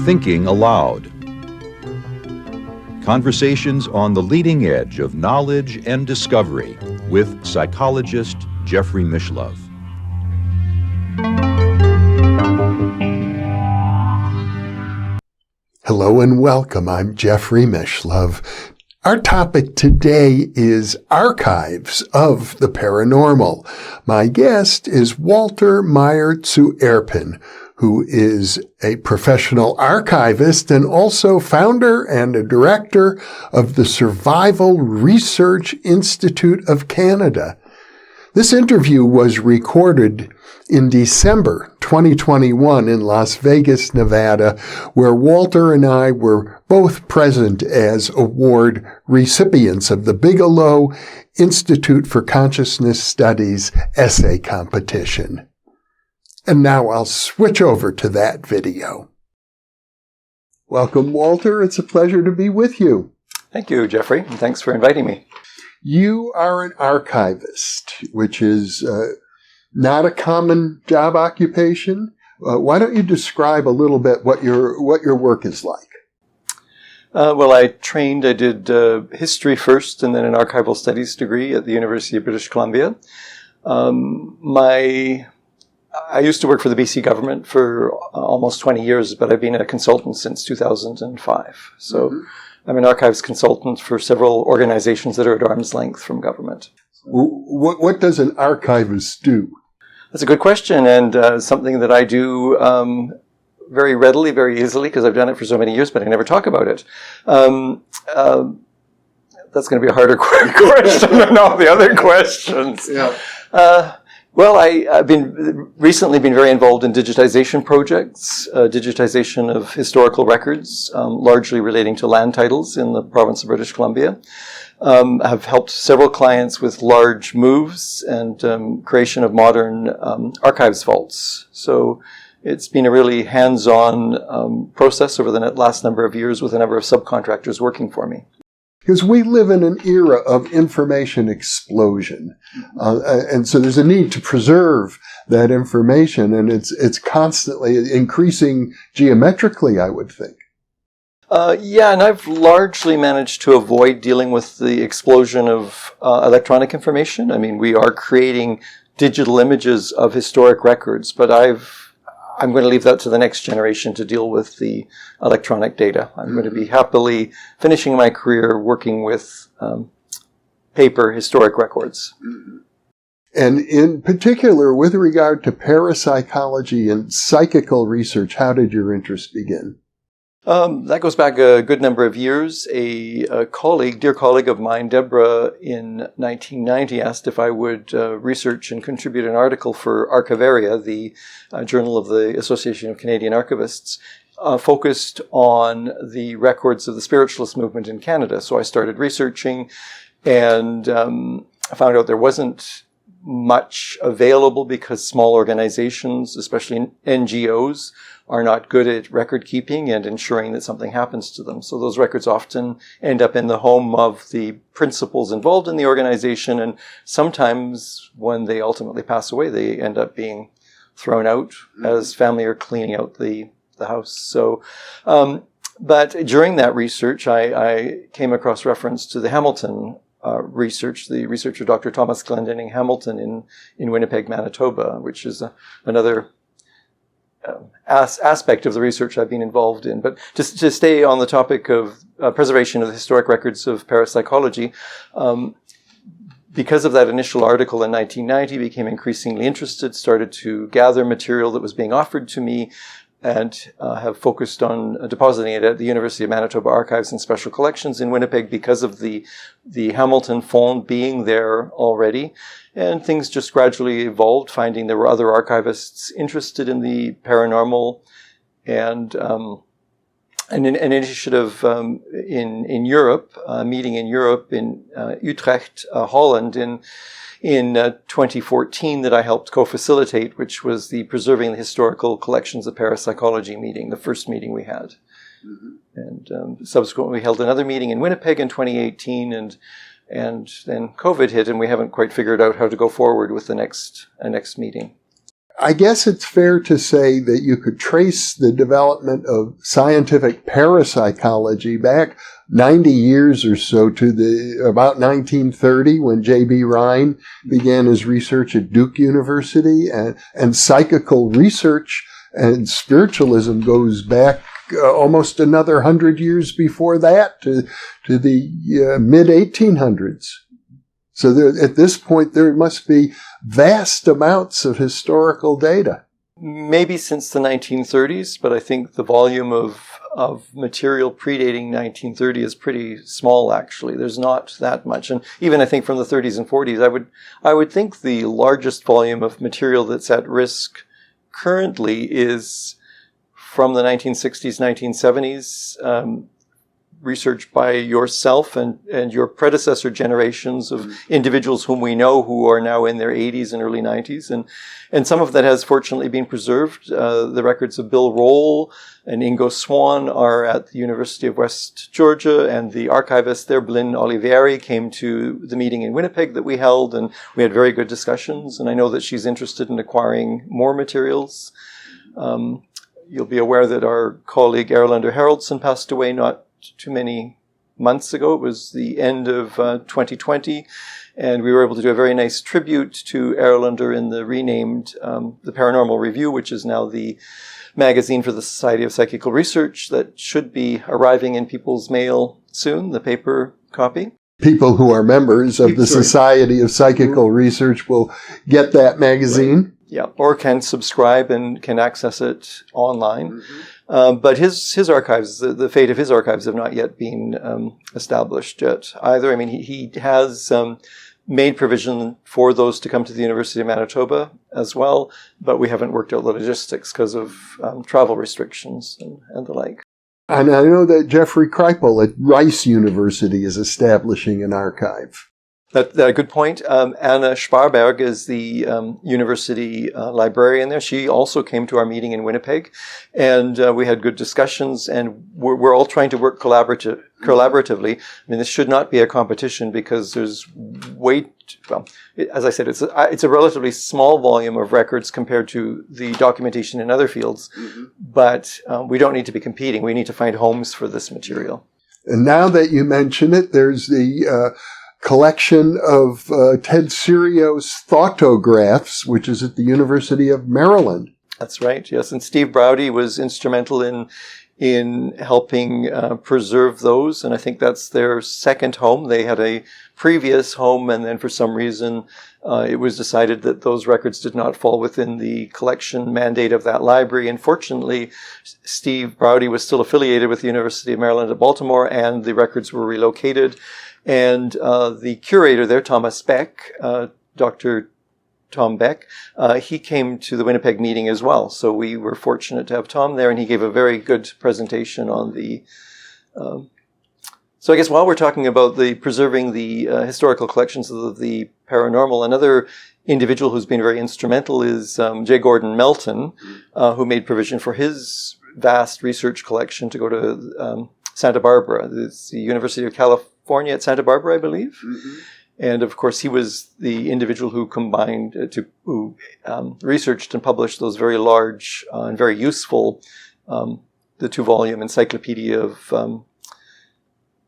Thinking Aloud. Conversations on the leading edge of knowledge and discovery with psychologist Jeffrey Mishlove. Hello and welcome. I'm Jeffrey Mishlove. Our topic today is archives of the paranormal. My guest is Walter Meyer zu Erpen, who is a professional archivist and also founder and a director of the Survival Research Institute of Canada. This interview was recorded in December 2021 in Las Vegas, Nevada, where Walter and I were both present as award recipients of the Bigelow Institute for Consciousness Studies essay competition. And now I'll switch over to that video. Welcome, Walter. It's a pleasure to be with you. Thank you, Jeffrey, and thanks for inviting me. You are an archivist, which is not a common job occupation. Why don't you describe a little bit what your work is like? Well, I did history first and then an archival studies degree at the University of British Columbia. I used to work for the BC government for almost 20 years, but I've been a consultant since 2005. So I'm an archives consultant for several organizations that are at arm's length from government. What does an archivist do? That's a good question, and something that I do very readily, very easily, because I've done it for so many years, but I never talk about it. That's going to be a harder question than all the other questions. Yeah. Well, I've recently been very involved in digitization projects, digitization of historical records, largely relating to land titles in the province of British Columbia. I've helped several clients with large moves and creation of modern archives vaults. So it's been a really hands-on process over the last number of years with a number of subcontractors working for me. Because we live in an era of information explosion. And so there's a need to preserve that information, and it's constantly increasing geometrically, I would think. Yeah, and I've largely managed to avoid dealing with the explosion of electronic information. I mean, we are creating digital images of historic records, but I'm going to leave that to the next generation to deal with the electronic data. I'm going to be happily finishing my career working with paper historic records. And in particular, with regard to parapsychology and psychical research, how did your interest begin? That goes back a good number of years. A dear colleague of mine, Deborah, in 1990 asked if I would research and contribute an article for Archivaria, the journal of the Association of Canadian Archivists, focused on the records of the Spiritualist movement in Canada. So I started researching and I found out there wasn't much available because small organizations, especially NGOs, are not good at record keeping and ensuring that something happens to them. So those records often end up in the home of the principals involved in the organization, and sometimes when they ultimately pass away, they end up being thrown out as family are cleaning out the house. So, but during that research, I came across reference to the Hamilton research, the researcher Dr. Thomas Glendenning Hamilton in Winnipeg, Manitoba, which is another aspect of the research I've been involved in. But just to stay on the topic of preservation of the historic records of parapsychology, because of that initial article in 1990, became increasingly interested, started to gather material that was being offered to me, and have focused on depositing it at the University of Manitoba Archives and Special Collections in Winnipeg because of the Hamilton Fond being there already. And things just gradually evolved, finding there were other archivists interested in the paranormal, and an initiative in Europe, a meeting in Europe in Utrecht, Holland, in 2014 that I helped co-facilitate, which was the Preserving the Historical Collections of Parapsychology meeting, the first meeting we had. And subsequently we held another meeting in Winnipeg in 2018, and then COVID hit, and we haven't quite figured out how to go forward with the next meeting. I guess it's fair to say that you could trace the development of scientific parapsychology back 90 years or so to about 1930 when J.B. Rhine began his research at Duke University, and psychical research and spiritualism goes back almost another 100 years before that to the mid-1800s. So at this point, there must be vast amounts of historical data. Maybe since the 1930s, but I think the volume of material predating 1930 is pretty small, actually. There's not that much. And even I think from the 30s and 40s, I would think the largest volume of material that's at risk currently is from the 1960s, 1970s, research by yourself and your predecessor generations of individuals whom we know who are now in their 80s and early 90s. And some of that has fortunately been preserved. The records of Bill Roll and Ingo Swan are at the University of West Georgia, and the archivist there, Blynn Olivieri, came to the meeting in Winnipeg that we held, and we had very good discussions. And I know that she's interested in acquiring more materials. You'll be aware that our colleague Erlander Haraldsson passed away not too many months ago. It was the end of 2020, and we were able to do a very nice tribute to Erlander in the renamed the Paranormal Review, which is now the magazine for the Society of Psychical Research that should be arriving in people's mail soon, the paper copy. People who are members of the Society of Psychical Research will get that magazine. Right. Yeah, or can subscribe and can access it online. But his archives, the fate of his archives have not yet been established yet either. I mean, he has made provision for those to come to the University of Manitoba as well, but we haven't worked out the logistics because of travel restrictions and the like. And I know that Jeffrey Kripal at Rice University is establishing an archive. That's a good point. Anna Sparberg is the university librarian there. She also came to our meeting in Winnipeg, and we had good discussions, and we're all trying to work collaboratively. I mean, this should not be a competition because there's as I said, it's a relatively small volume of records compared to the documentation in other fields, but we don't need to be competing. We need to find homes for this material. And now that you mention it, there's the collection of Ted Sirio's Thoughtographs, which is at the University of Maryland. That's right, yes. And Steve Browdy was instrumental in helping preserve those, and I think that's their second home. They had a previous home, and then for some reason it was decided that those records did not fall within the collection mandate of that library. And fortunately, Steve Browdy was still affiliated with the University of Maryland at Baltimore, and the records were relocated. And the curator there, Thomas Beck, Dr. Tom Beck, he came to the Winnipeg meeting as well. So we were fortunate to have Tom there, and he gave a very good presentation on the... So I guess while we're talking about preserving the historical collections of the paranormal, another individual who's been very instrumental is J. Gordon Melton, who made provision for his vast research collection to go to Santa Barbara. It's the University of California at Santa Barbara, I believe. And of course, he was the individual who combined, who researched and published those very large and very useful, the 2-volume encyclopedia of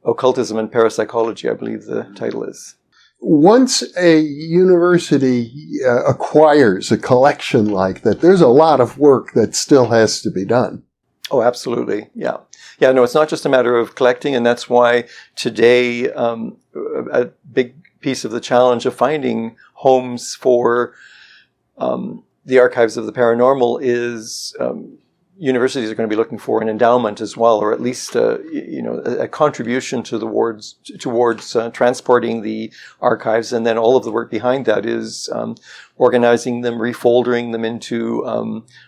occultism and parapsychology, I believe the title is. Once a university acquires a collection like that, there's a lot of work that still has to be done. Oh, absolutely. Yeah. Yeah, no, it's not just a matter of collecting, and that's why today a big piece of the challenge of finding homes for the archives of the paranormal is universities are going to be looking for an endowment as well, or at least a contribution towards transporting the archives, and then all of the work behind that is organizing them, refoldering them into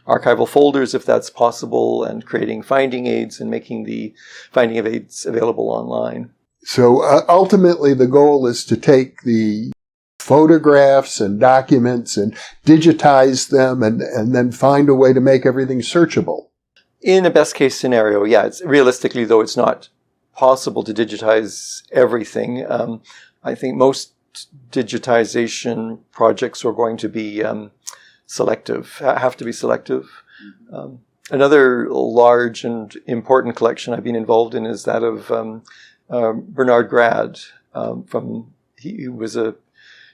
archival folders if that's possible, and creating finding aids and making the finding of aids available online. So ultimately the goal is to take the photographs and documents and digitize them and then find a way to make everything searchable. In a best case scenario, yeah. Realistically, though, it's not possible to digitize everything. I think most digitization projects are going to be selective, have to be selective. Another large and important collection I've been involved in is that of Bernard Grad. He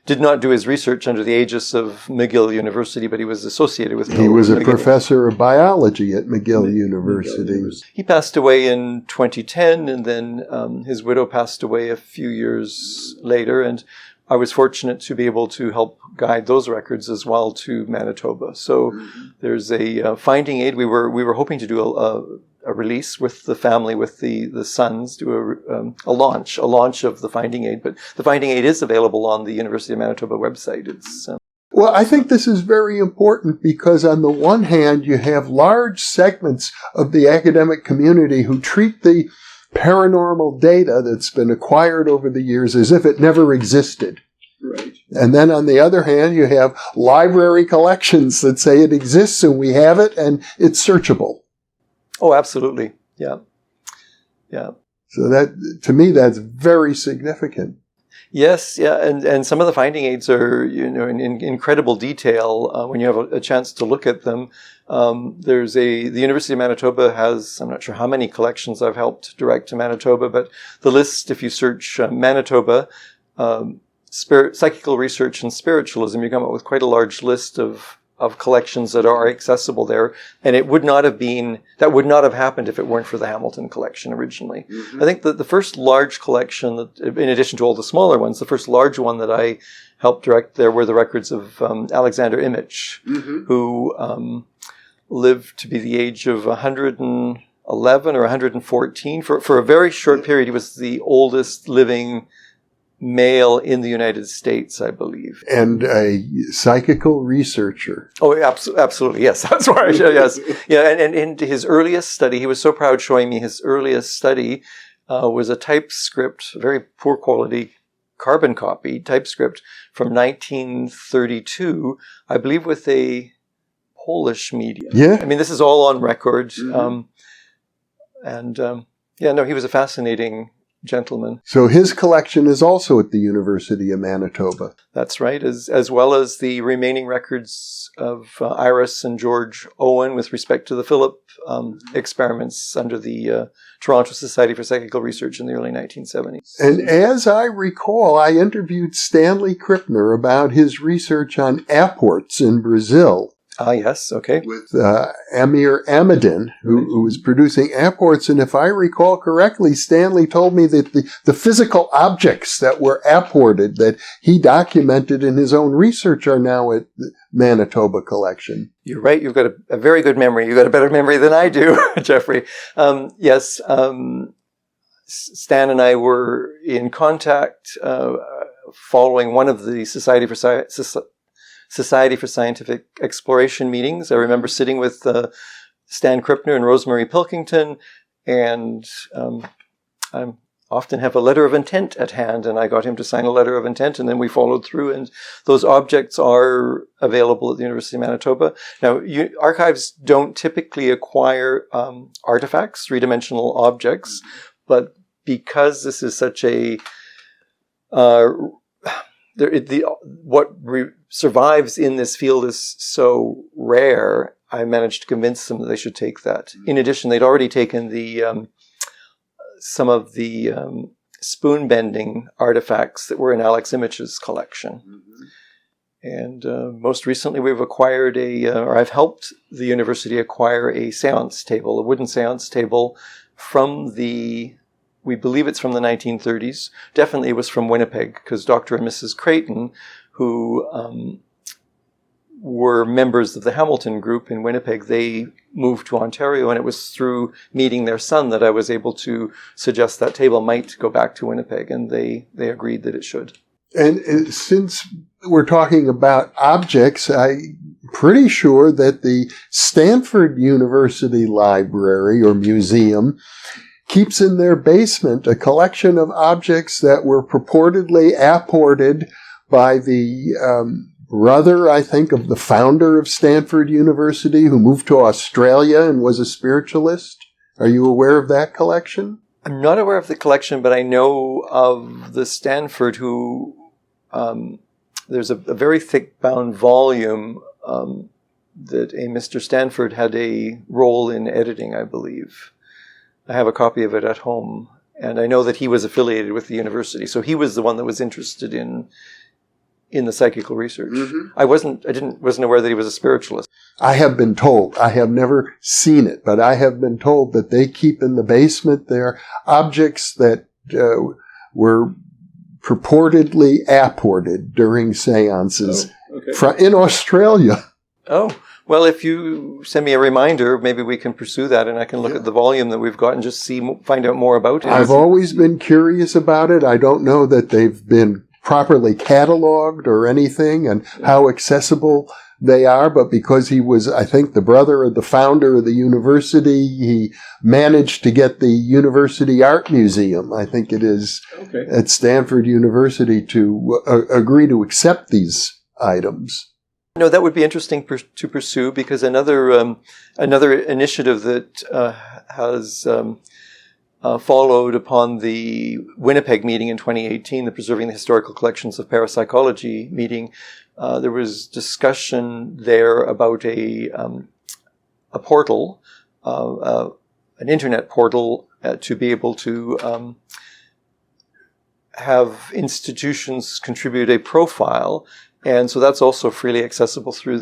did not do his research under the aegis of McGill University, but he was associated with. He was a professor of biology at McGill University. He passed away in 2010, and then his widow passed away a few years later, and I was fortunate to be able to help guide those records as well to Manitoba. So there's a finding aid. We were hoping to do a release with the family, with the sons, do a launch of the finding aid. But the finding aid is available on the University of Manitoba website. It's Well, I think this is very important because on the one hand, you have large segments of the academic community who treat the paranormal data that's been acquired over the years as if it never existed. right. And then on the other hand, you have library collections that say it exists and we have it and it's searchable. Oh, absolutely. Yeah. Yeah. So that, to me, that's very significant. Yes, yeah, and some of the finding aids are, in incredible detail when you have a chance to look at them. The University of Manitoba has, I'm not sure how many collections I've helped direct to Manitoba, but the list, if you search Manitoba, psychical research and spiritualism, you come up with quite a large list of collections that are accessible there, and that would not have happened if it weren't for the Hamilton collection originally. Mm-hmm. I think that the first large collection, that, in addition to all the smaller ones, the first large one that I helped direct there were the records of Alexander Imich, who lived to be the age of 111 or 114. For a very short period, he was the oldest living male in the United States, I believe. And a psychical researcher. Oh, absolutely. Yes, that's right. Yes. Yeah. And in his earliest study, he was so proud showing me his earliest study was a typescript, very poor quality carbon copy typescript from 1932, I believe with a Polish medium. Yeah. I mean, this is all on record. Mm-hmm. He was a fascinating gentleman. So his collection is also at the University of Manitoba. That's right, as well as the remaining records of Iris and George Owen with respect to the Philip experiments under the Toronto Society for Psychical Research in the early 1970s. And as I recall, I interviewed Stanley Krippner about his research on apports in Brazil. Yes, okay. With Amir Amadin, who was producing apports. And if I recall correctly, Stanley told me that the physical objects that were apported that he documented in his own research are now at the Manitoba collection. You're right. You've got a very good memory. You've got a better memory than I do, Jeffrey. Yes, Stan and I were in contact following one of the Society for Scientific Exploration meetings. I remember sitting with Stan Krippner and Rosemary Pilkington, and I often have a letter of intent at hand, and I got him to sign a letter of intent, and then we followed through, and those objects are available at the University of Manitoba. Now, archives don't typically acquire artifacts, three-dimensional objects, but because this is such a survives in this field is so rare, I managed to convince them that they should take that. In addition, they'd already taken some of the spoon bending artifacts that were in Alex Imich's collection. And most recently, we've acquired I've helped the university acquire a seance table, a wooden seance table from we believe it's from the 1930s. Definitely it was from Winnipeg, because Dr. and Mrs. Creighton, who were members of the Hamilton group in Winnipeg, they moved to Ontario, and it was through meeting their son that I was able to suggest that table might go back to Winnipeg, and they agreed that it should. And since we're talking about objects, I'm pretty sure that the Stanford University Library or Museum keeps in their basement a collection of objects that were purportedly apported by the brother, I think, of the founder of Stanford University, who moved to Australia and was a spiritualist. Are you aware of that collection? I'm not aware of the collection, but I know of the Stanford who, there's a very thick-bound volume that a Mr. Stanford had a role in editing, I believe. I have a copy of it at home, and I know that he was affiliated with the university, so he was the one that was interested in the psychical research. Mm-hmm. I wasn't aware that he was a spiritualist. I have been told, I have never seen it, but I have been told that they keep in the basement there objects that were purportedly apported during seances in Australia. Oh, well, if you send me a reminder, maybe we can pursue that, and I can look at the volume that we've got and just find out more about it. I've always been curious about it. I don't know that they've been properly cataloged or anything and how accessible they are, but because he was, I think, the brother of the founder of the university, he managed to get the University Art Museum, I think it is, at Stanford University to agree to accept these items. No, that would be interesting to pursue, because another initiative that has followed upon the Winnipeg meeting in 2018, the Preserving the Historical Collections of Parapsychology meeting, there was discussion there about a portal, an internet portal, to be able to have institutions contribute a profile. And so that's also freely accessible through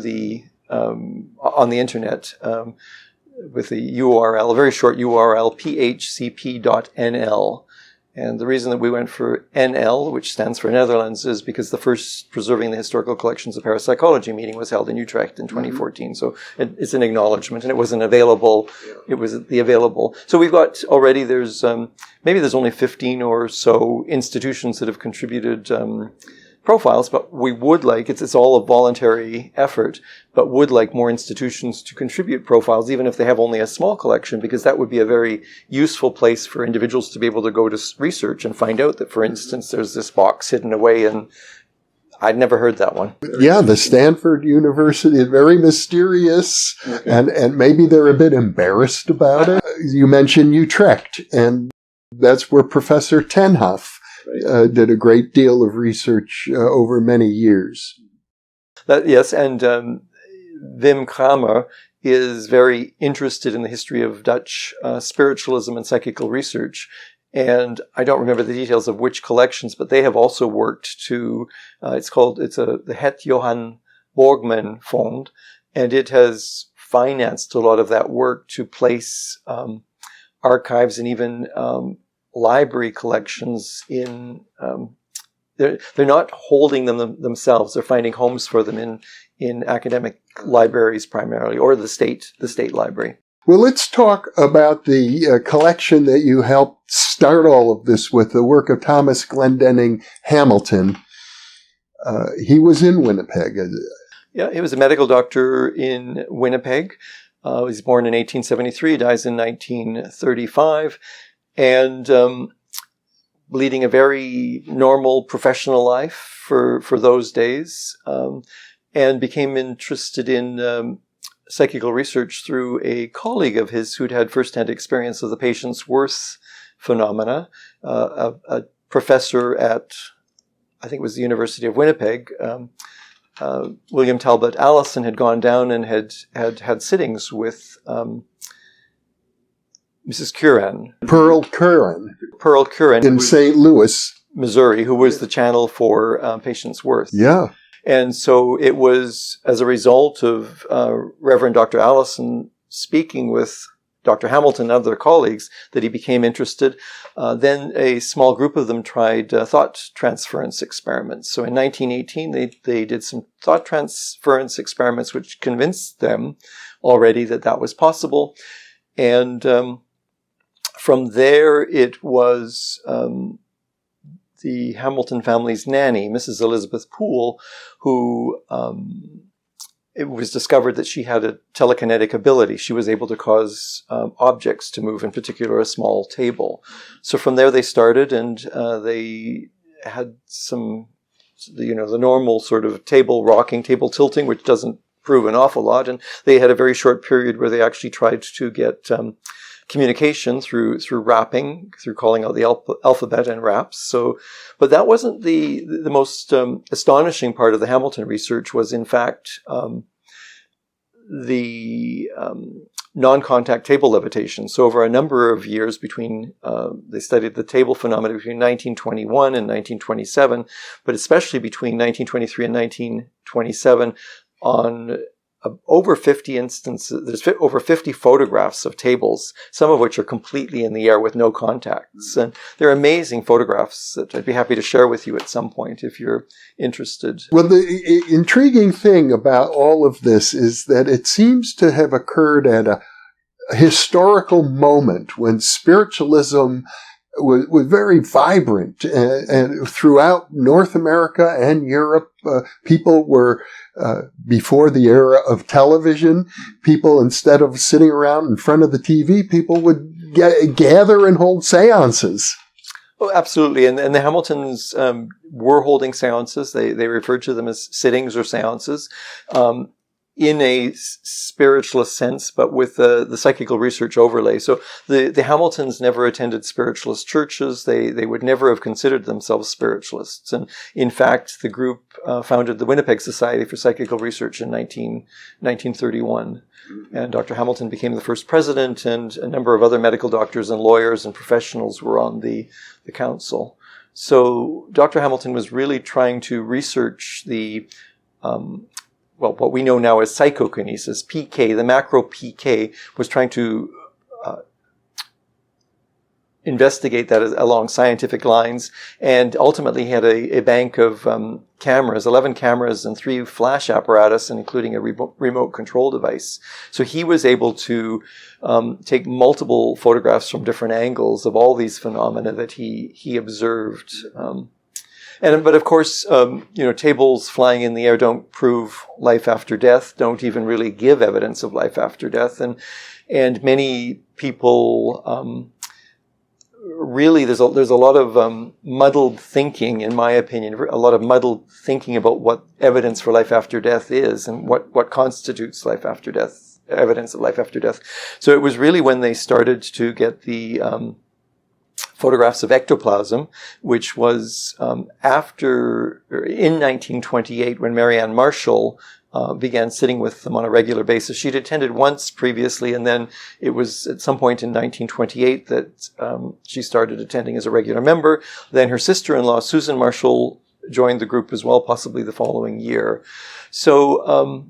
on the internet, with a URL, a very short URL, phcp.nl. And the reason that we went for NL, which stands for Netherlands, is because the first Preserving the Historical Collections of Parapsychology meeting was held in Utrecht in 2014. Mm-hmm. So it's an acknowledgement, and it wasn't available. Yeah. It was the available. So we've got already, maybe there's only 15 or so institutions that have contributed profiles, but we would like, it's all a voluntary effort, but would like more institutions to contribute profiles, even if they have only a small collection, because that would be a very useful place for individuals to be able to go to research and find out that, for instance, there's this box hidden away, and I'd never heard that one. Yeah, the Stanford University is very mysterious, and maybe they're a bit embarrassed about it. You mentioned Utrecht, and that's where Professor Tenhoff did a great deal of research over many years. Yes, and Wim Kramer is very interested in the history of Dutch spiritualism and psychical research. And I don't remember the details of which collections, but they have also worked to, the Het Johan Borgman Fond, and it has financed a lot of that work to place archives and even library collections in, they're not holding them themselves. They're finding homes for them in academic libraries primarily, or the state library. Well, let's talk about the collection that you helped start all of this with, the work of Thomas Glendenning Hamilton. He was in Winnipeg. Yeah, he was a medical doctor in Winnipeg. He was born in 1873, dies in 1935. And leading a very normal professional life for those days, and became interested in psychical research through a colleague of his who'd had firsthand experience of the patient's worth phenomena. A professor at, I think it was the University of Winnipeg, William Talbot Allison, had gone down and had sittings with Mrs. Pearl Curran. In St. Louis, Missouri, who was the channel for patient's worth. Yeah. And so it was as a result of Reverend Dr. Allison speaking with Dr. Hamilton and other colleagues that he became interested. Then a small group of them tried thought transference experiments. So in 1918, they did some thought transference experiments which convinced them already that was possible. And from there, it was the Hamilton family's nanny, Mrs. Elizabeth Poole, who it was discovered that she had a telekinetic ability. She was able to cause objects to move, in particular a small table. So from there they started, and they had some, the normal sort of table rocking, table tilting, which doesn't prove an awful lot. And they had a very short period where they actually tried to get communication through rapping, through calling out the alphabet and raps. So, but that wasn't the most astonishing part of the Hamilton research. Was in fact the non-contact table levitation. So over a number of years between, they studied the table phenomena between 1921 and 1927, but especially between 1923 and 1927 on over 50 instances. There's over 50 photographs of tables, some of which are completely in the air with no contacts. And they're amazing photographs that I'd be happy to share with you at some point if you're interested. Well, the intriguing thing about all of this is that it seems to have occurred at a historical moment when spiritualism was very vibrant, and throughout North America and Europe, people were, before the era of television, people, instead of sitting around in front of the TV, people would gather and hold seances. Oh, absolutely. And the Hamiltons were holding seances. They referred to them as sittings or seances. In a spiritualist sense, but with the psychical research overlay. So the Hamiltons never attended spiritualist churches. They would never have considered themselves spiritualists. And in fact, the group founded the Winnipeg Society for Psychical Research in 1931. And Dr. Hamilton became the first president, and a number of other medical doctors and lawyers and professionals were on the council. So Dr. Hamilton was really trying to research the what we know now as psychokinesis, PK, the macro PK, was trying to investigate that along scientific lines, and ultimately he had a bank of cameras, 11 cameras and 3 flash apparatus, including a remote control device. So he was able to take multiple photographs from different angles of all these phenomena that he observed. But of course, tables flying in the air don't prove life after death, don't even really give evidence of life after death. And many people, really, there's a lot of muddled thinking, in my opinion, a lot of muddled thinking about what evidence for life after death is and what constitutes life after death, evidence of life after death. So it was really when they started to get the photographs of ectoplasm, which was in 1928 when Marianne Marshall began sitting with them on a regular basis. She'd attended once previously, and then it was at some point in 1928 that she started attending as a regular member. Then her sister-in-law, Susan Marshall, joined the group as well, possibly the following year. So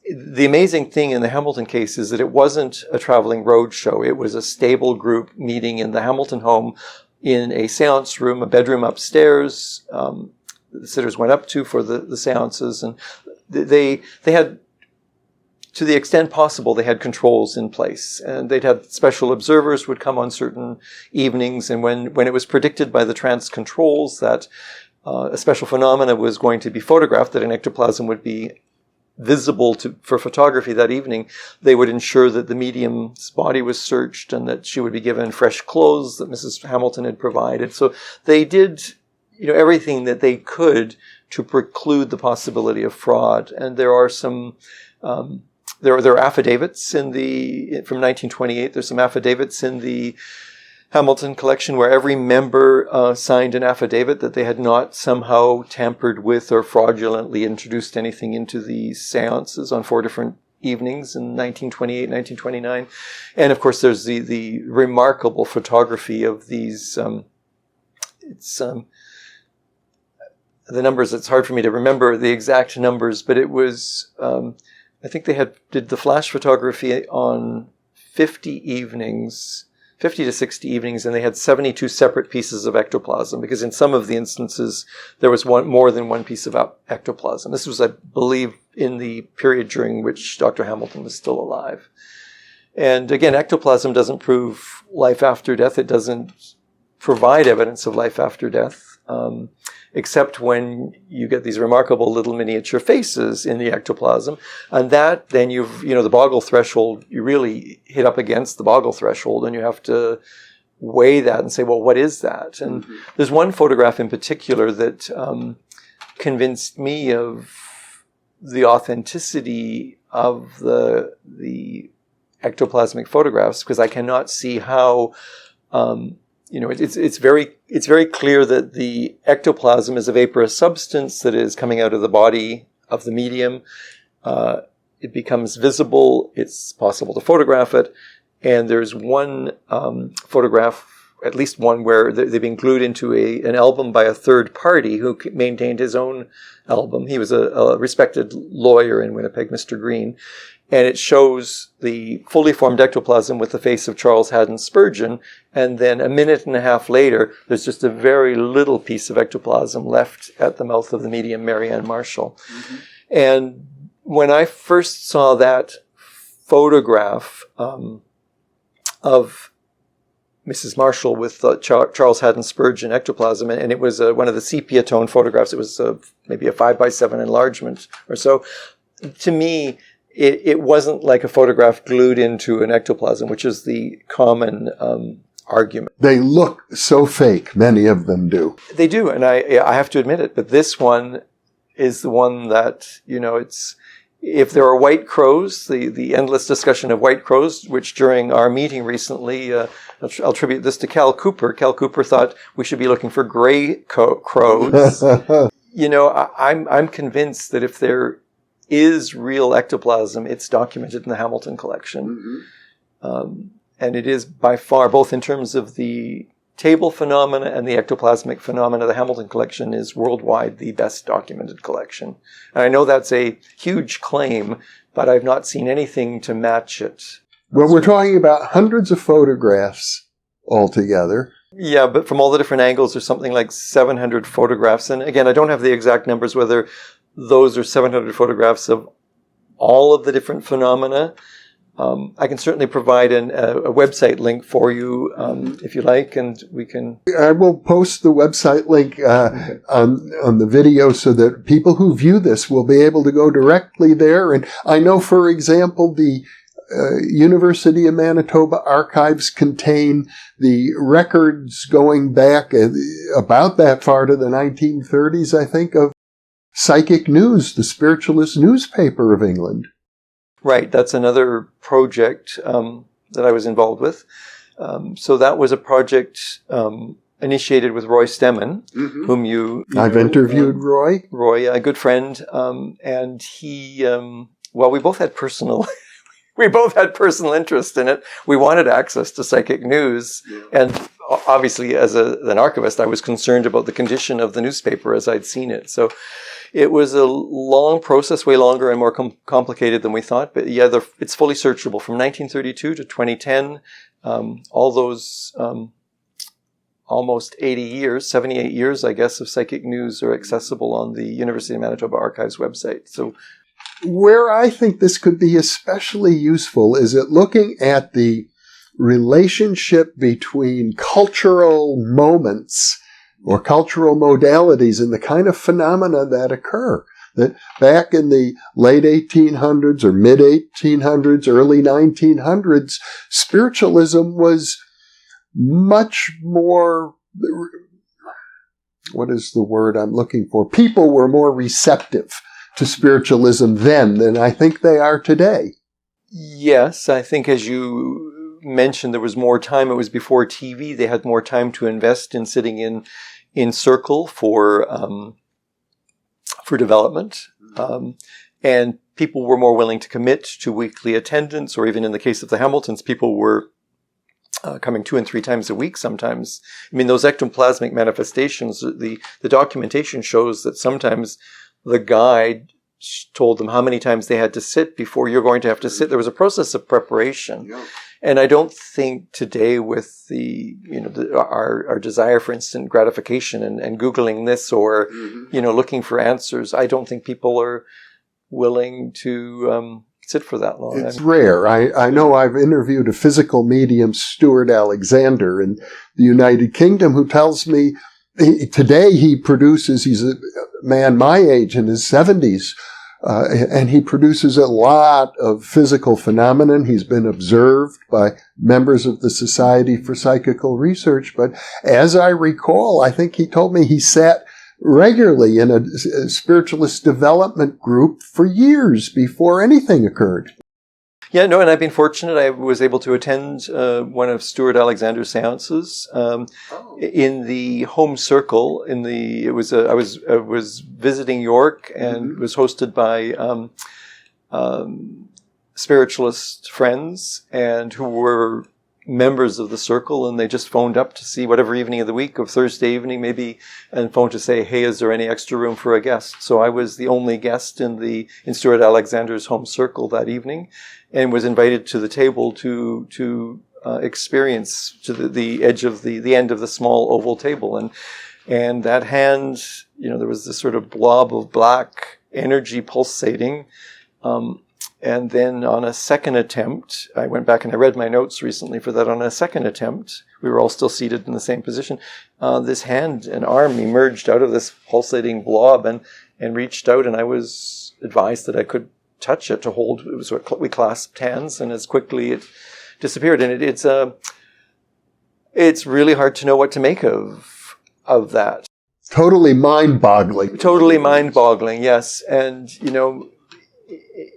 the amazing thing in the Hamilton case is that it wasn't a traveling road show. It was a stable group meeting in the Hamilton home in a seance room, a bedroom upstairs. The sitters went up to for the seances, and they had, to the extent possible, they had controls in place, and they'd have special observers would come on certain evenings, and when it was predicted by the trance controls that a special phenomena was going to be photographed, that an ectoplasm would be visible for photography that evening, they would ensure that the medium's body was searched and that she would be given fresh clothes that Mrs. Hamilton had provided. So they did, everything that they could to preclude the possibility of fraud. And there are some, there are affidavits from 1928. There's some affidavits in the Hamilton collection where every member signed an affidavit that they had not somehow tampered with or fraudulently introduced anything into the seances on 4 different evenings in 1928, 1929. And of course there's the remarkable photography of these, the numbers, it's hard for me to remember the exact numbers, but it was, I think they did the flash photography on 50 to 60 evenings, and they had 72 separate pieces of ectoplasm, because in some of the instances there was more than one piece of ectoplasm. This was, I believe, in the period during which Dr. Hamilton was still alive. And again, ectoplasm doesn't prove life after death. It doesn't provide evidence of life after death, except when you get these remarkable little miniature faces in the ectoplasm. And that, then the Boggle threshold, you really hit up against the Boggle threshold, and you have to weigh that and say, well, what is that? And there's one photograph in particular that convinced me of the authenticity of the ectoplasmic photographs, because I cannot see how it's very clear that the ectoplasm is a vaporous substance that is coming out of the body of the medium. it becomes visible. It's possible to photograph it. And there's one photograph, at least one, where they've been glued into an album by a third party who maintained his own album. He was a respected lawyer in Winnipeg, Mr. Green. And it shows the fully formed ectoplasm with the face of Charles Haddon Spurgeon. And then a minute and a half later, there's just a very little piece of ectoplasm left at the mouth of the medium, Mary Ann Marshall. Mm-hmm. And when I first saw that photograph of Mrs. Marshall with Charles Haddon Spurgeon ectoplasm, and it was one of the sepia tone photographs. It was maybe a 5x7 enlargement or so. To me, it wasn't like a photograph glued into an ectoplasm, which is the common argument. They look so fake. Many of them do. They do, and I have to admit it. But this one is the one that, it's. If there are white crows, the endless discussion of white crows, which during our meeting recently, I'll attribute this to Cal Cooper. Cal Cooper thought we should be looking for gray crows. I'm convinced that if there is real ectoplasm, it's documented in the Hamilton collection. Mm-hmm. And it is by far, both in terms of the table phenomena and the ectoplasmic phenomena, the Hamilton collection is worldwide the best documented collection. And I know that's a huge claim, but I've not seen anything to match it. Well, we're talking about hundreds of photographs altogether. Yeah, but from all the different angles, there's something like 700 photographs. And again, I don't have the exact numbers, whether those are 700 photographs of all of the different phenomena. I can certainly provide a website link for you if you like, and we can. I will post the website link on the video so that people who view this will be able to go directly there. And I know, for example, the University of Manitoba archives contain the records going back about that far to the 1930s, I think, of Psychic News, the Spiritualist newspaper of England. Right, that's another project that I was involved with. So that was a project initiated with Roy Stemmen, mm-hmm. whom I've interviewed Roy. Roy, a good friend, and he. We both had personal. We both had personal interest in it. We wanted access to psychic news, and obviously, as an archivist, I was concerned about the condition of the newspaper as I'd seen it. So. It was a long process, way longer and more complicated than we thought. But yeah, it's fully searchable from 1932 to 2010. All those almost 78 years, I guess, of psychic news are accessible on the University of Manitoba Archives website. So, where I think this could be especially useful is at looking at the relationship between cultural moments or cultural modalities and the kind of phenomena that occur. That back in the late 1800s or mid 1800s, early 1900s, spiritualism was much more, what is the word I'm looking for? People were more receptive to spiritualism then than I think they are today. Yes, I think as you mentioned, there was more time. It was before TV. They had more time to invest in sitting in circle for development. And people were more willing to commit to weekly attendance, or even in the case of the Hamiltons, people were coming 2 and 3 times a week sometimes. I mean, those ectoplasmic manifestations, the documentation shows that sometimes the guide told them how many times they had to sit before you're going to have to sit. There was a process of preparation. Yeah. And I don't think today with our desire for instant gratification and Googling this or, mm-hmm. Looking for answers, I don't think people are willing to sit for that long. It's rare. I know I've interviewed a physical medium, Stuart Alexander, in the United Kingdom, who tells me today he's a man my age in his 70s, and he produces a lot of physical phenomenon. He's been observed by members of the Society for Psychical Research. But as I recall, I think he told me he sat regularly in a spiritualist development group for years before anything occurred. Yeah, no, and I've been fortunate. I was able to attend one of Stuart Alexander's seances in the home circle. I was visiting York and mm-hmm. was hosted by spiritualist friends and who were members of the circle, and they just phoned up to see whatever evening of the week, of Thursday evening maybe, and phoned to say, hey, is there any extra room for a guest? So I was the only guest in Stuart Alexander's home circle that evening, and was invited to the table to experience to the edge of the end of the small oval table. And that hand, there was this sort of blob of black energy pulsating. And then on a second attempt, I went back and I read my notes recently for that. On a second attempt, we were all still seated in the same position. This hand and arm emerged out of this pulsating blob and reached out, and I was advised that I could touch it to hold. It was what we clasped hands, and as quickly it disappeared. And it's really hard to know what to make of that. Totally mind-boggling. Totally mind-boggling, yes. And,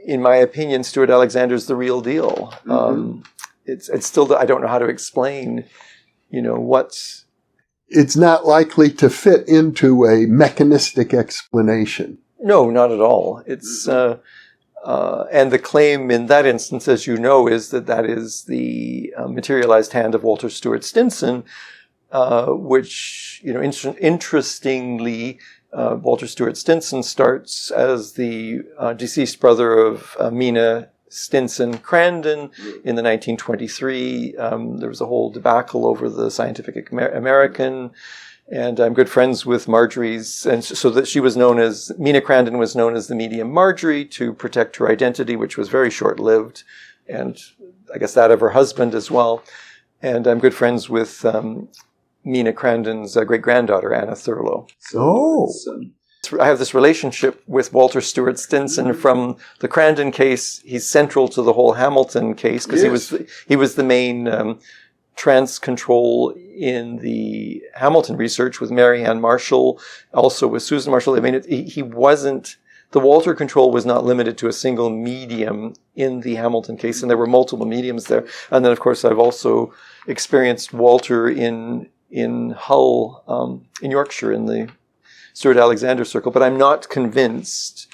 in my opinion, Stuart Alexander's the real deal. Mm-hmm. It's still, I don't know how to explain, what's... It's not likely to fit into a mechanistic explanation. No, not at all. It's, and the claim in that instance, as you know, is that is the materialized hand of Walter Stewart Stinson, which, interestingly, Walter Stewart Stinson starts as the deceased brother of Mina Crandon in the 1923. There was a whole debacle over the Scientific American, and I'm good friends with Marjorie's, and so that she was known as, Mina Crandon was known as the medium Marjorie to protect her identity, which was very short-lived, and I guess that of her husband as well. And I'm good friends with Mina Crandon's great-granddaughter, Anna Thurlow. Oh. So I have this relationship with Walter Stewart Stinson from the Crandon case. He's central to the whole Hamilton case because he was the main trance control in the Hamilton research with Mary Ann Marshall, also with Susan Marshall. I mean, he wasn't... The Walter control was not limited to a single medium in the Hamilton case, and there were multiple mediums there. And then, of course, I've also experienced Walter in Hull, in Yorkshire, in the Stuart Alexander circle, but I'm not convinced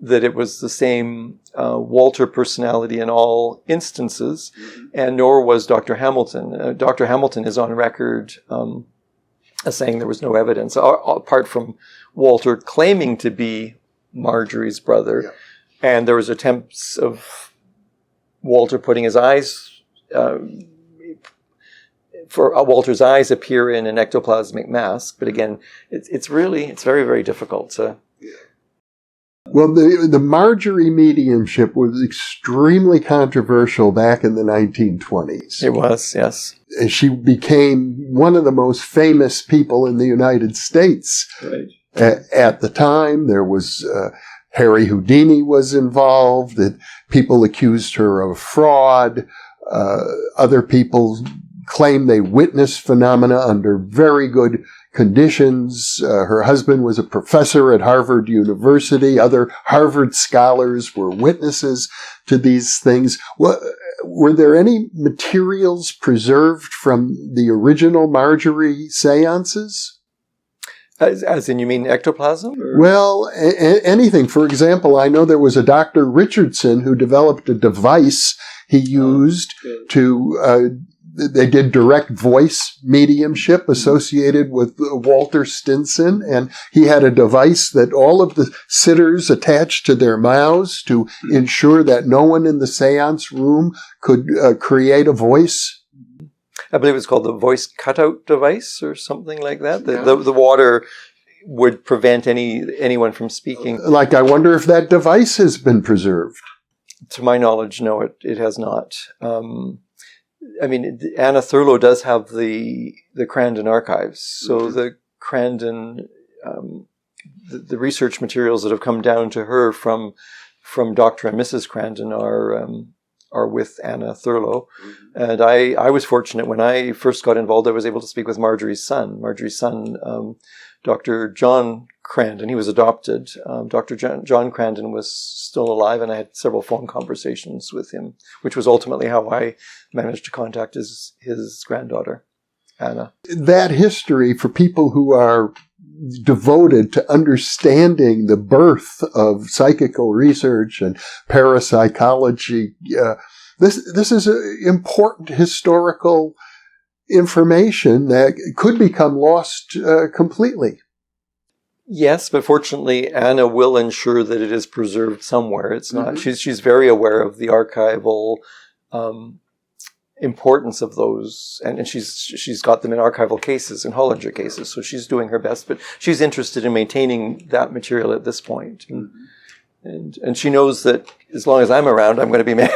that it was the same Walter personality in all instances, and nor was Dr. Hamilton. Dr. Hamilton is on record as saying there was no evidence, apart from Walter claiming to be Marjorie's brother, and there was attempts of Walter putting his eyes... for Walter's eyes appear in an ectoplasmic mask, but again, it's very, very difficult to... Well, the Marjorie mediumship was extremely controversial back in the 1920s. It was, yes. She became one of the most famous people in the United States. Right. At the time, there was Harry Houdini was involved. People accused her of fraud. Other people claim they witnessed phenomena under very good conditions. Her husband was a professor at Harvard University. Other Harvard scholars were witnesses to these things. Were there any materials preserved from the original Marjorie seances? As in, you mean ectoplasm? Or? Well, anything. For example, I know there was a Dr. Richardson who developed a device he used to... They did direct voice mediumship associated with Walter Stinson, and he had a device that all of the sitters attached to their mouths to ensure that no one in the seance room could create a voice. I believe it's called the voice cutout device or something like that. The water would prevent anyone from speaking. Like, I wonder if that device has been preserved. To my knowledge, no, it has not. I mean, Anna Thurlow does have the Crandon archives. So the Crandon, the research materials that have come down to her from Dr. and Mrs. Crandon are with Anna Thurlow. And I was fortunate when I first got involved, I was able to speak with Marjorie's son. Dr. John Crandon, he was adopted. Dr. John Crandon was still alive, and I had several phone conversations with him, which was ultimately how I managed to contact his granddaughter, Anna. That history, for people who are devoted to understanding the birth of psychical research and parapsychology. This is important historical information that could become lost completely. Yes, but fortunately, Anna will ensure that it is preserved somewhere. It's not. She's very aware of the archival importance of those, and she's got them in archival cases, in Hollinger cases. So she's doing her best, but she's interested in maintaining that material at this point, and she knows that as long as I'm around, I'm going to be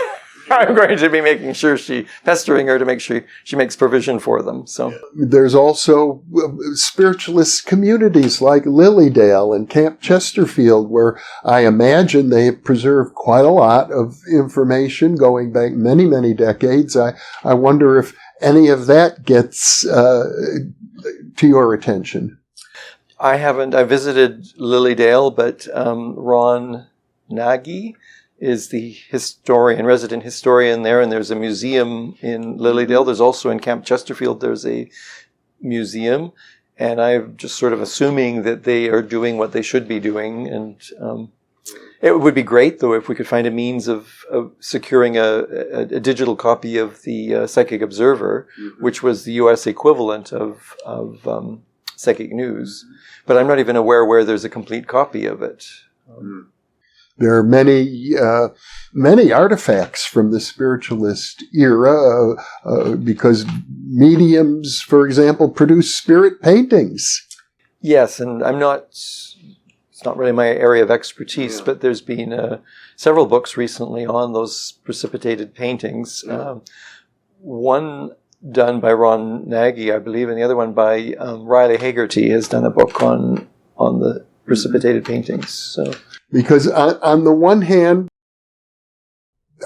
I'm going to be making sure pestering her to make sure she makes provision for them. So there's also spiritualist communities like Lilydale and Camp Chesterfield, where I imagine they have preserved quite a lot of information going back many, many decades. I wonder if any of that gets to your attention. I haven't. I visited Lilydale, but Ron Nagy is the resident historian there, and there's a museum in Lilydale. There's also in Camp Chesterfield, there's a museum, and I'm just sort of assuming that they are doing what they should be doing. And it would be great, though, if we could find a means of securing a digital copy of the Psychic Observer, which was the U.S. equivalent of Psychic News. But I'm not even aware where there's a complete copy of it. There are many artifacts from the spiritualist era because mediums, for example, produce spirit paintings. Yes, and it's not really my area of expertise, but there's been several books recently on those precipitated paintings. One done by Ron Nagy, I believe, and the other one by Riley Hagerty has done a book on the precipitated paintings. So. Because on the one hand,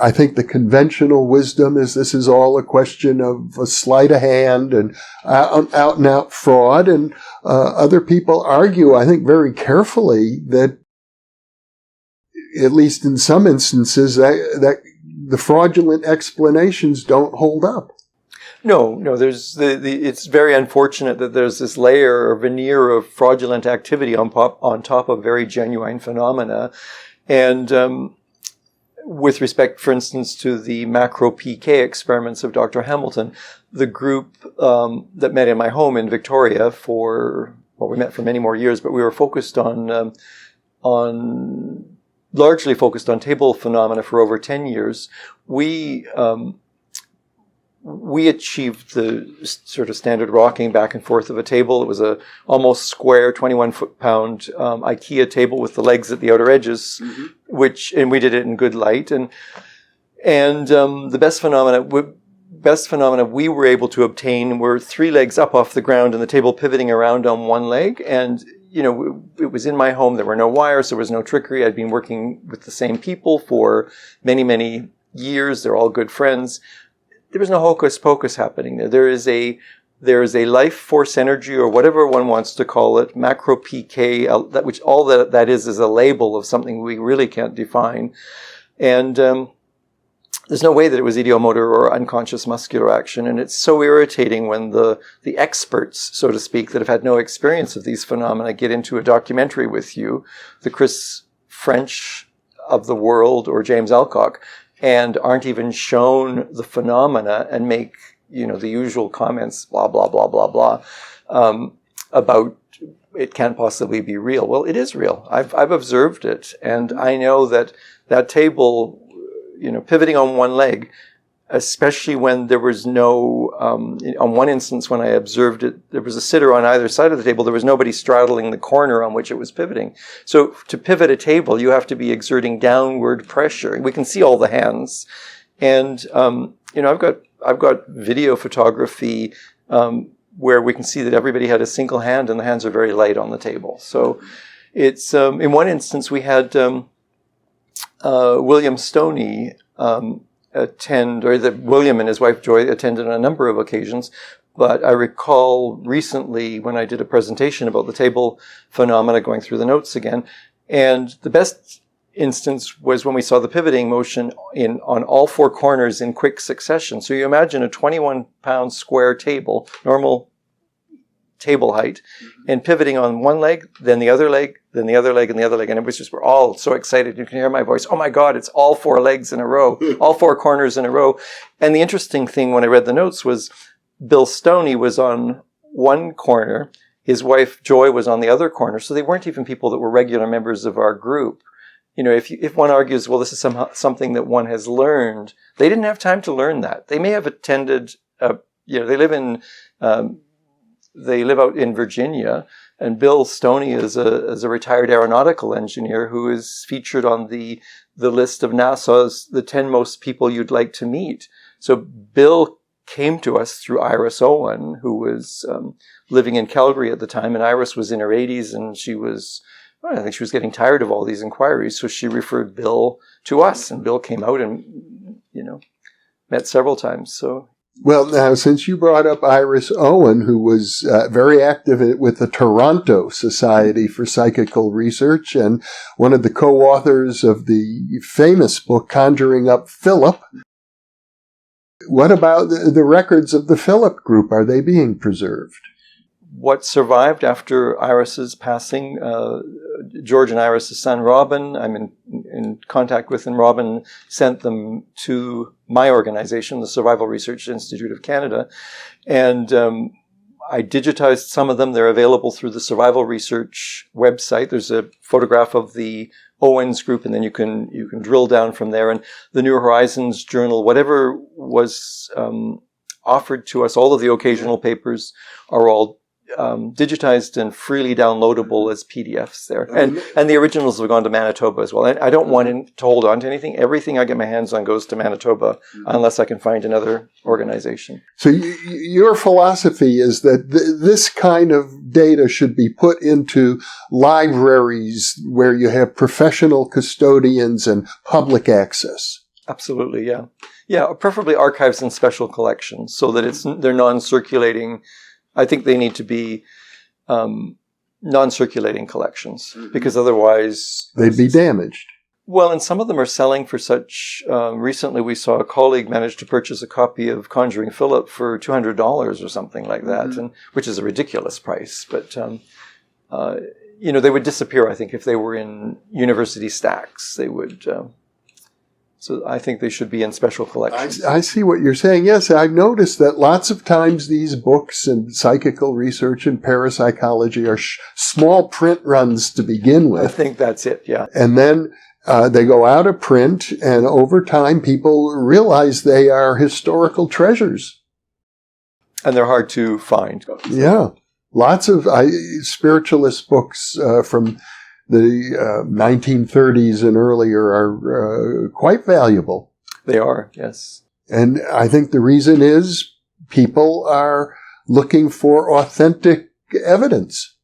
I think the conventional wisdom is this is all a question of a sleight of hand and out and out fraud. And other people argue, I think very carefully, that at least in some instances, that the fraudulent explanations don't hold up. No. There's it's very unfortunate that there's this layer or veneer of fraudulent activity on top of very genuine phenomena, and with respect, for instance, to the macro PK experiments of Dr. Hamilton, the group that met in my home in Victoria we met for many more years, but we were focused largely focused on table phenomena for over 10 years. We achieved the sort of standard rocking back and forth of a table. It was a almost square 21 foot-pound IKEA table with the legs at the outer edges, and we did it in good light. And the best phenomena we were able to obtain were 3 legs up off the ground and the table pivoting around on one leg. And it was in my home. There were no wires. There was no trickery. I'd been working with the same people for many, many years. They're all good friends. There was no hocus pocus happening there. There is a life force energy, or whatever one wants to call it, macro PK, which all that is a label of something we really can't define. And there's no way that it was ideomotor or unconscious muscular action. And it's so irritating when the experts, so to speak, that have had no experience of these phenomena get into a documentary with you, the Chris French of the world or James Alcock, and aren't even shown the phenomena and make, the usual comments, blah, blah, blah, blah, blah, about it can't possibly be real. Well, it is real. I've observed it. And I know that table, pivoting on one leg, especially when there was no, on one instance when I observed it, there was a sitter on either side of the table. There was nobody straddling the corner on which it was pivoting. So to pivot a table, you have to be exerting downward pressure. We can see all the hands. And, I've got video photography, where we can see that everybody had a single hand and the hands are very light on the table. So it's, in one instance we had, William Stoney, William and his wife Joy attended on a number of occasions, but I recall recently when I did a presentation about the table phenomena, going through the notes again, and the best instance was when we saw the pivoting motion on all 4 corners in quick succession. So you imagine a 21-pound square table, normal table height, and pivoting on one leg, then the other leg, then the other leg, and the other leg. And it was just, we're all so excited. You can hear my voice. Oh my God, it's all 4 legs in a row, all 4 corners in a row. And the interesting thing when I read the notes was Bill Stoney was on one corner. His wife, Joy, was on the other corner. So they weren't even people that were regular members of our group. If one argues, well, this is something that one has learned, they didn't have time to learn that. They may have attended, they live out in Virginia, and Bill Stoney is a retired aeronautical engineer who is featured on the list of NASA's the 10 most people you'd like to meet. So Bill came to us through Iris Owen, who was living in Calgary at the time, and Iris was in her 80s, and I think she was getting tired of all these inquiries, so she referred Bill to us, and Bill came out and, met several times. So, well, now, since you brought up Iris Owen, who was very active with the Toronto Society for Psychical Research and one of the co-authors of the famous book, Conjuring Up Philip, what about the records of the Philip group? Are they being preserved? What survived after Iris's passing, George and Iris's son, Robin, I'm in contact with, and Robin sent them to my organization, the Survival Research Institute of Canada. And I digitized some of them. They're available through the Survival Research website. There's a photograph of the Owens group, and then you can drill down from there. And the New Horizons Journal, whatever was offered to us, all of the occasional papers are all digitized and freely downloadable as PDFs there. And the originals have gone to Manitoba as well. And I don't want to hold on to anything. Everything I get my hands on goes to Manitoba unless I can find another organization. So your philosophy is that this kind of data should be put into libraries where you have professional custodians and public access. Absolutely, yeah. Yeah, preferably archives and special collections so that they're non-circulating. I think they need to be non-circulating collections because otherwise they'd be damaged. Well, and some of them are selling for such. Recently, we saw a colleague manage to purchase a copy of Conjuring Philip for $200 or something like that, and which is a ridiculous price. But they would disappear. I think if they were in university stacks, they would. So I think they should be in special collections. I see what you're saying. Yes, I've noticed that lots of times these books and psychical research and parapsychology are small print runs to begin with. I think that's it, yeah. And then they go out of print, and over time people realize they are historical treasures. And they're hard to find. Yeah. Lots of spiritualist books from the 1930s and earlier are quite valuable. They are, yes. And I think the reason is people are looking for authentic evidence.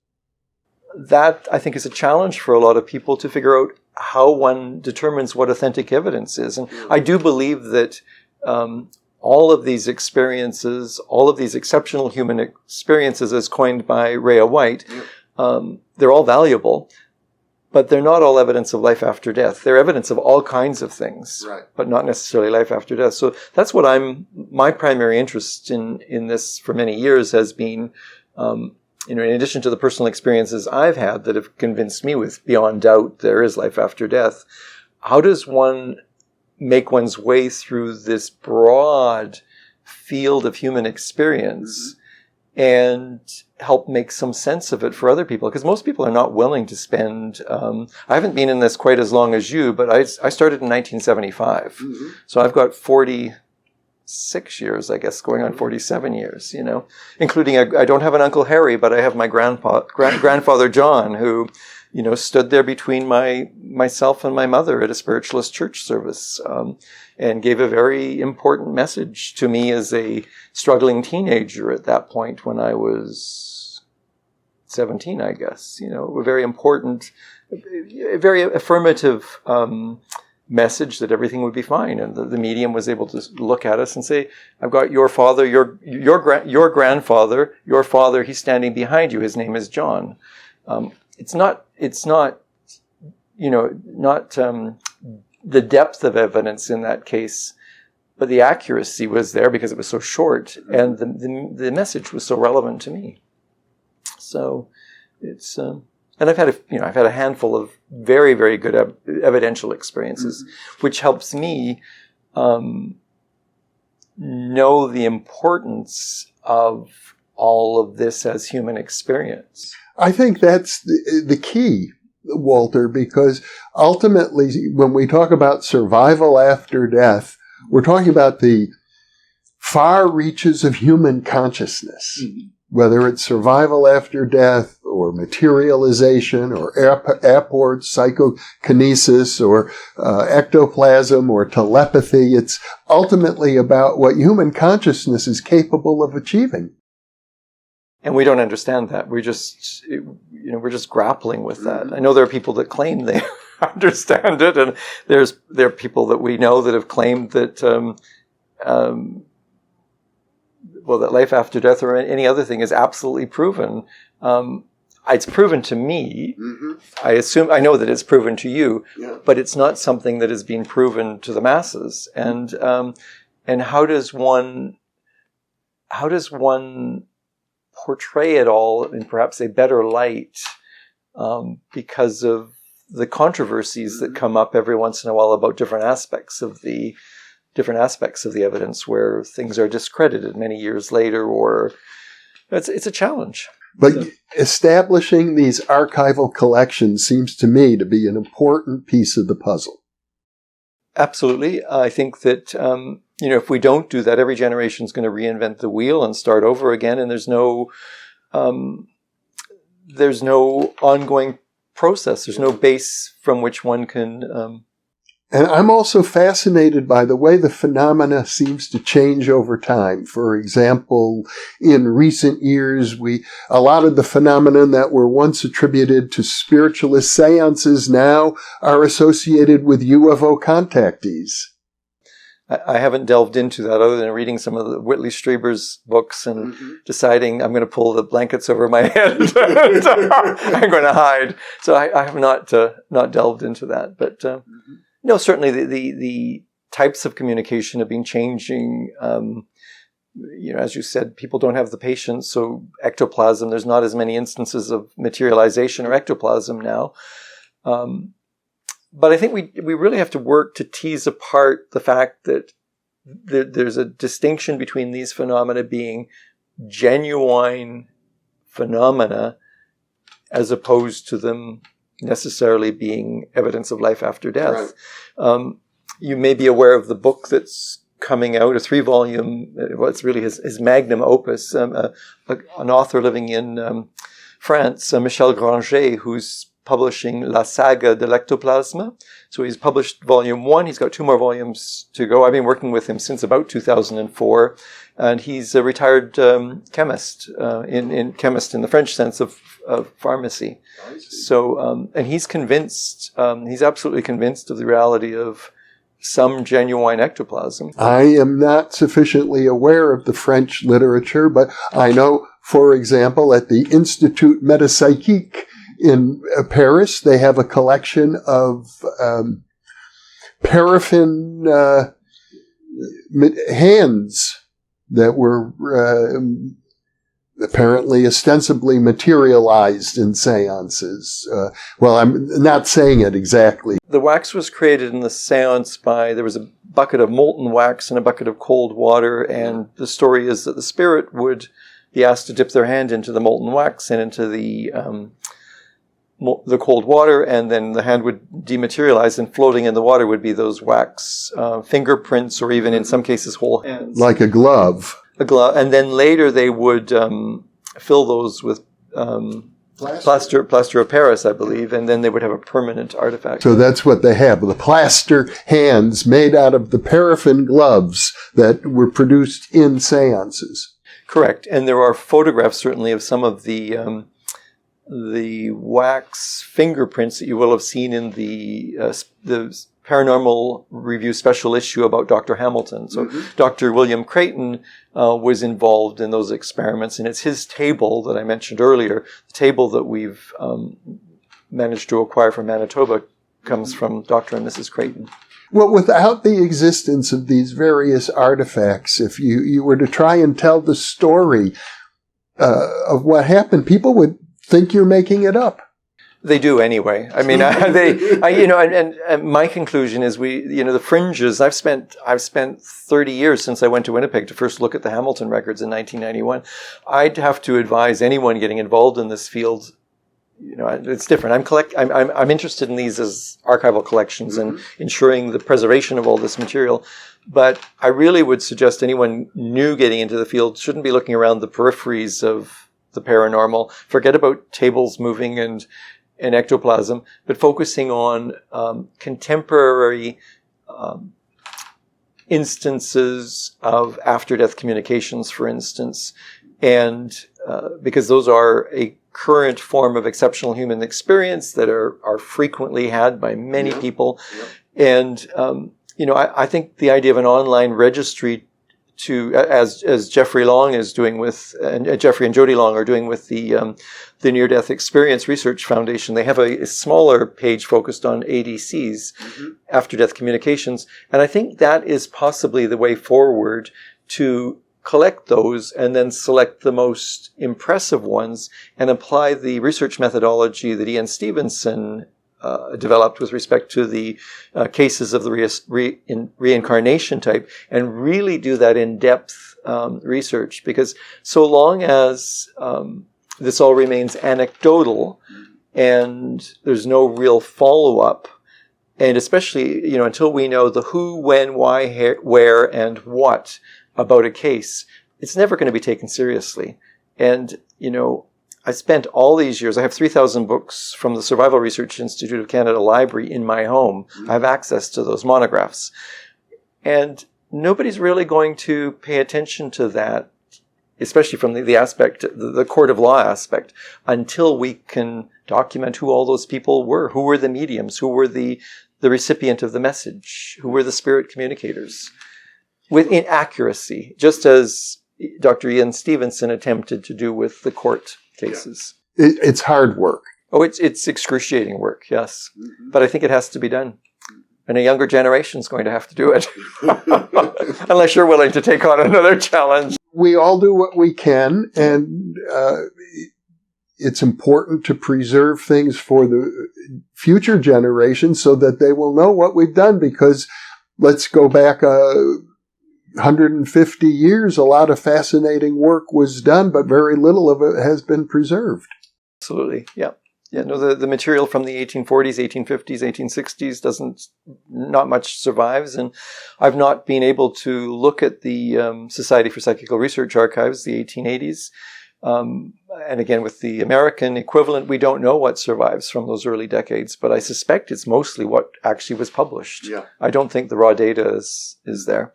That, I think, is a challenge for a lot of people to figure out how one determines what authentic evidence is. And I do believe that all of these experiences, all of these exceptional human experiences as coined by Rhea White, they're all valuable. But they're not all evidence of life after death. They're evidence of all kinds of things, but not necessarily life after death. So that's what my primary interest in this for many years has been, in addition to the personal experiences I've had that have convinced me with beyond doubt there is life after death. How does one make one's way through this broad field of human experience and help make some sense of it for other people? Because most people are not willing to spend, I haven't been in this quite as long as you, but I started in 1975. So I've got 46 years, I guess, going on 47 years, including, I don't have an Uncle Harry, but I have my grandfather John, who, stood there between myself and my mother at a spiritualist church service, and gave a very important message to me as a struggling teenager at that point when I was 17, I guess. A very important, a very affirmative message that everything would be fine. And the medium was able to look at us and say, I've got your father, your grandfather, your father, he's standing behind you. His name is John. It's not the depth of evidence in that case, but the accuracy was there because it was so short, and the message was so relevant to me. So it's and I've had a handful of very, very good evidential experiences, which helps me know the importance of all of this as human experience. I think that's the key, Walter, because ultimately when we talk about survival after death, we're talking about the far reaches of human consciousness, whether it's survival after death or materialization or apport, psychokinesis or ectoplasm or telepathy. It's ultimately about what human consciousness is capable of achieving. And we don't understand that. We're just grappling with that. I know there are people that claim they understand it, and there are people that we know that have claimed that, that life after death or any other thing is absolutely proven. It's proven to me. I know that it's proven to you, but it's not something that is being proven to the masses. And how does one portray it all in perhaps a better light because of the controversies that come up every once in a while about different aspects of the evidence, where things are discredited many years later, or it's a challenge. But establishing these archival collections seems to me to be an important piece of the puzzle. Absolutely. I think that if we don't do that, every generation is going to reinvent the wheel and start over again, and there's no ongoing process. There's no base from which one can. And I'm also fascinated by the way the phenomena seems to change over time. For example, in recent years, a lot of the phenomenon that were once attributed to spiritualist seances now are associated with UFO contactees. I haven't delved into that other than reading some of the Whitley Strieber's books and deciding I'm going to pull the blankets over my head and I'm going to hide. So I have not delved into that. But no, certainly the types of communication have been changing. As you said, people don't have the patience. So ectoplasm, there's not as many instances of materialization or ectoplasm now. But I think we really have to work to tease apart the fact that there's a distinction between these phenomena being genuine phenomena as opposed to them necessarily being evidence of life after death. Right. You may be aware of the book that's coming out, a 3-volume, it's really his magnum opus, an author living in France, Michel Granger, who's publishing La Saga de l'Ectoplasme. So he's published volume 1. He's got 2 more volumes to go. I've been working with him since about 2004. And he's a retired chemist, chemist in the French sense of pharmacy. So, and he's convinced, he's absolutely convinced of the reality of some genuine ectoplasm. I am not sufficiently aware of the French literature, but I know, for example, at the Institut Metapsychique in Paris, they have a collection of paraffin hands that were apparently ostensibly materialized in seances. I'm not saying it exactly. The wax was created in the seance there was a bucket of molten wax and a bucket of cold water, and the story is that the spirit would be asked to dip their hand into the molten wax and into the cold water, and then the hand would dematerialize, and floating in the water would be those wax fingerprints, or even in some cases whole hands. Like a glove. And then later they would fill those with plaster of Paris, I believe, and then they would have a permanent artifact. So that's what they have, the plaster hands made out of the paraffin gloves that were produced in seances. Correct. And there are photographs, certainly, of some of the wax fingerprints that you will have seen in the Paranormal Review special issue about Dr. Hamilton. So Dr. William Creighton was involved in those experiments, and it's his table that I mentioned earlier. The table that we've managed to acquire from Manitoba comes from Dr. and Mrs. Creighton. Well, without the existence of these various artifacts, if you were to try and tell the story, of what happened, people would think you're making it up. They do anyway. I mean, and my conclusion is the fringes. I've spent 30 years since I went to Winnipeg to first look at the Hamilton records in 1991. I'd have to advise anyone getting involved in this field. It's different. I'm interested in these as archival collections and ensuring the preservation of all this material. But I really would suggest anyone new getting into the field shouldn't be looking around the peripheries of the paranormal. Forget about tables moving and ectoplasm, but focusing on contemporary instances of after-death communications, for instance, and because those are a current form of exceptional human experience that are frequently had by many people. And, I think the idea of an online registry as Jeffrey Long is doing with, and Jeffrey and Jody Long are doing with the Near-Death Experience Research Foundation. They have a smaller page focused on ADCs, after-death communications. And I think that is possibly the way forward to collect those and then select the most impressive ones and apply the research methodology that Ian Stevenson developed with respect to the cases of the reincarnation type, and really do that in-depth research. Because so long as this all remains anecdotal and there's no real follow-up, and especially until we know the who, when, why, where, and what about a case, it's never going to be taken seriously. And I spent all these years, I have 3,000 books from the Survival Research Institute of Canada Library in my home. I have access to those monographs. And nobody's really going to pay attention to that, especially from the aspect, the court of law aspect, until we can document who all those people were. Who were the mediums? Who were the recipient of the message? Who were the spirit communicators? With inaccuracy, just as Dr. Ian Stevenson attempted to do with the court cases. It's hard work. Oh, it's excruciating work, yes. But I think it has to be done. And a younger generation is going to have to do it. Unless you're willing to take on another challenge. We all do what we can, and it's important to preserve things for the future generations so that they will know what we've done, because let's go back 150 years, a lot of fascinating work was done, but very little of it has been preserved. Absolutely, yeah. Yeah, no, the material from the 1840s, 1850s, 1860s not much survives. And I've not been able to look at the Society for Psychical Research archives, the 1880s. And again, with the American equivalent, we don't know what survives from those early decades, but I suspect it's mostly what actually was published. Yeah. I don't think the raw data is there.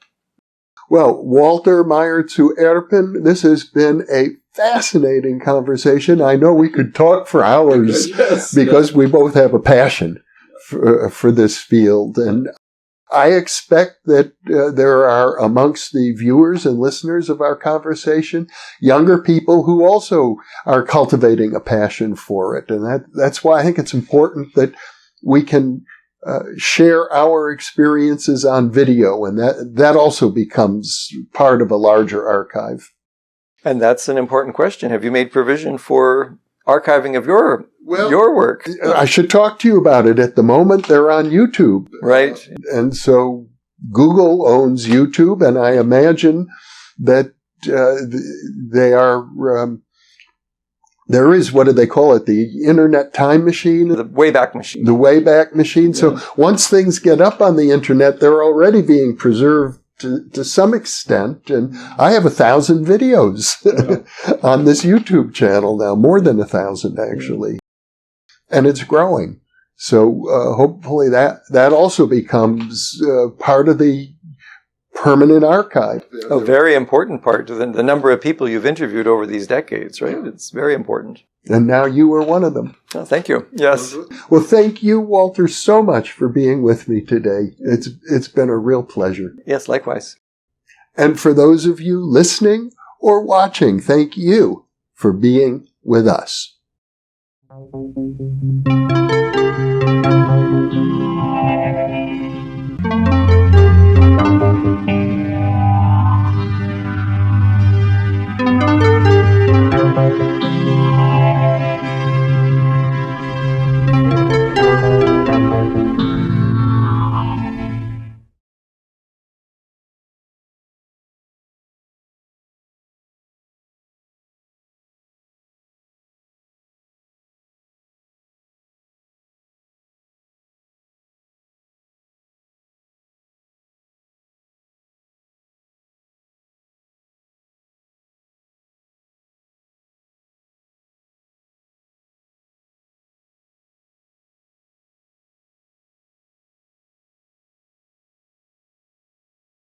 Well, Walter Meyer to Erpen, this has been a fascinating conversation. I know we could talk for hours because we both have a passion for this field. And I expect that there are amongst the viewers and listeners of our conversation younger people who also are cultivating a passion for it. And that's why I think it's important that we can share our experiences on video, and that also becomes part of a larger archive. And that's an important question. Have you made provision for archiving of your work? I should talk to you about it. At the moment, they're on YouTube. Right. And so Google owns YouTube, and I imagine that they are... there is, what do they call it, the Internet Time Machine? The Wayback Machine. The Wayback Machine. Yeah. So once things get up on the Internet, they're already being preserved to some extent. And I have 1,000 videos on this YouTube channel now, more than 1,000 actually. And it's growing. So hopefully that also becomes part of the permanent archive. A very important part to the number of people you've interviewed over these decades, right? It's very important. And now you are one of them. Oh, thank you. Yes. Well, thank you, Walter, so much for being with me today. It's been a real pleasure. Yes, likewise. And for those of you listening or watching, thank you for being with us.